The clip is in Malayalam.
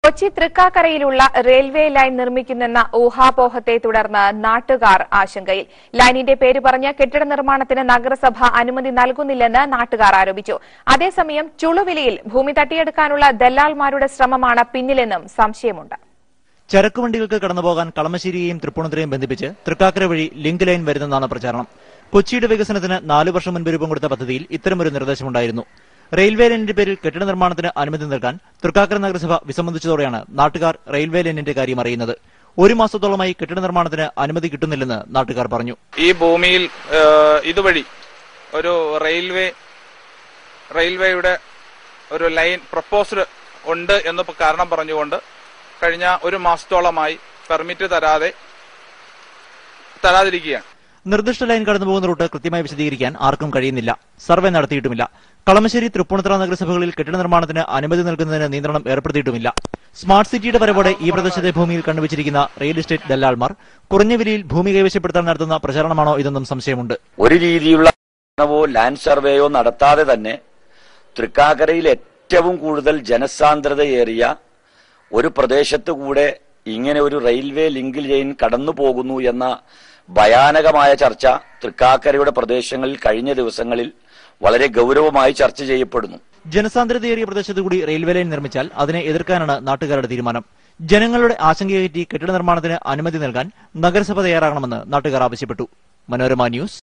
കൊച്ചി തൃക്കാക്കരയിലുള്ള റെയിൽവേ ലൈൻ നിർമ്മിക്കുന്നെന്ന ഊഹാപോഹത്തെ തുടർന്ന് നാട്ടുകാർ ആശങ്കയിൽ. ലൈനിന്റെ പേര് പറഞ്ഞ് കെട്ടിട നിർമ്മാണത്തിന് നഗരസഭ അനുമതി നൽകുന്നില്ലെന്ന് നാട്ടുകാർ ആരോപിച്ചു. അതേസമയം ചുളുവിലിയിൽ ഭൂമി തട്ടിയെടുക്കാനുള്ള ദല്ലാൽമാരുടെ ശ്രമമാണ് പിന്നിലെന്നും സംശയമുണ്ട്. ചരക്കുവണ്ടികൾക്ക് കടന്നുപോകാൻ കളമശ്ശേരിയെയും തൃപ്പൂണിത്തുറയും ബന്ധിപ്പിച്ച് തൃക്കാക്കര വഴി ലിങ്ക് ലൈൻ വരുന്നതാണ് പ്രചാരണം. കൊച്ചിയുടെ വികസനത്തിന് 4 വർഷം മുൻപ് രൂപം കൊടുത്ത പദ്ധതിയിൽ ഇത്തരമൊരു നിർദ്ദേശമുണ്ടായിരുന്നു. റെയിൽവേ ലൈനിന്റെ പേരിൽ കെട്ടിട നിർമ്മാണത്തിന് അനുമതി നൽകാൻ തൃക്കാക്കര നഗരസഭ വിസമ്മതിച്ചതോടെയാണ് നാട്ടുകാർ റെയിൽവേ ലൈനിന്റെ കാര്യം അറിയുന്നത്. 1 മാസത്തോളമായി കെട്ടിട നിർമ്മാണത്തിന് അനുമതി കിട്ടുന്നില്ലെന്ന് നാട്ടുകാർ പറഞ്ഞു. ഈ ഭൂമിയിൽ ഇതുവഴി ഒരു റെയിൽവേയുടെ ഒരു ലൈൻ പ്രപ്പോസ്ഡ് ഉണ്ട് എന്ന് കാരണം പറഞ്ഞുകൊണ്ട് കഴിഞ്ഞ 1 മാസത്തോളമായി പെർമിറ്റ് തരാതിരിക്കുകയാണ്. നിർദ്ദിഷ്ട ലൈൻ കടന്നുപോകുന്ന റൂട്ട് കൃത്യമായി വിശദീകരിക്കാൻ ആർക്കും കഴിയുന്നില്ല. സർവേ നടത്തിയിട്ടുമില്ല. കളമശ്ശേരി, തൃപ്പൂണിത്തുറ നഗരസഭകളിൽ കെട്ടിട നിർമ്മാണത്തിന് അനുമതി നൽകുന്നതിന് നിയന്ത്രണം ഏർപ്പെടുത്തിയിട്ടുമില്ല. സ്മാർട്ട് സിറ്റിയുടെ വരവോടെ ഈ പ്രദേശത്തെ ഭൂമിയിൽ കണ്ടുവച്ചിരിക്കുന്ന റിയൽ എസ്റ്റേറ്റ് ദല്ലാൽമാർ കുറഞ്ഞ വിലയിൽ ഭൂമി കൈവശപ്പെടുത്താൻ നടത്തുന്ന പ്രചാരണമാണോ ഇതെന്നും സംശയമുണ്ട്. ഒരു രീതിയിലുള്ള ലാൻഡ് സർവേയോ നടത്താതെ തന്നെ തൃക്കാക്കരയിൽ ഏറ്റവും കൂടുതൽ ജനസാന്ദ്രതയേറിയ ഒരു പ്രദേശത്ത് കൂടെ ഇങ്ങനെ ഒരു റെയിൽവേ ലിങ്ക് ലൈൻ കടന്നു പോകുന്നു എന്ന ഭയാനകമായ ചർച്ച തൃക്കാക്കരയുടെ പ്രദേശങ്ങളിൽ കഴിഞ്ഞ ദിവസങ്ങളിൽ വളരെ ഗൌരവമായി ചർച്ച ചെയ്യപ്പെടുന്നു. ജനസാന്ദ്രതയേറിയ പ്രദേശത്ത് കൂടി റെയിൽവേ ലൈൻ നിർമ്മിച്ചാൽ അതിനെ എതിർക്കാനാണ് നാട്ടുകാരുടെ തീരുമാനം. ജനങ്ങളുടെ ആശങ്കയകറ്റി കെട്ടിട നിർമ്മാണത്തിന് അനുമതി നൽകാൻ നഗരസഭ തയ്യാറാകണമെന്ന് നാട്ടുകാർ ആവശ്യപ്പെട്ടു. മനോരമ ന്യൂസ്.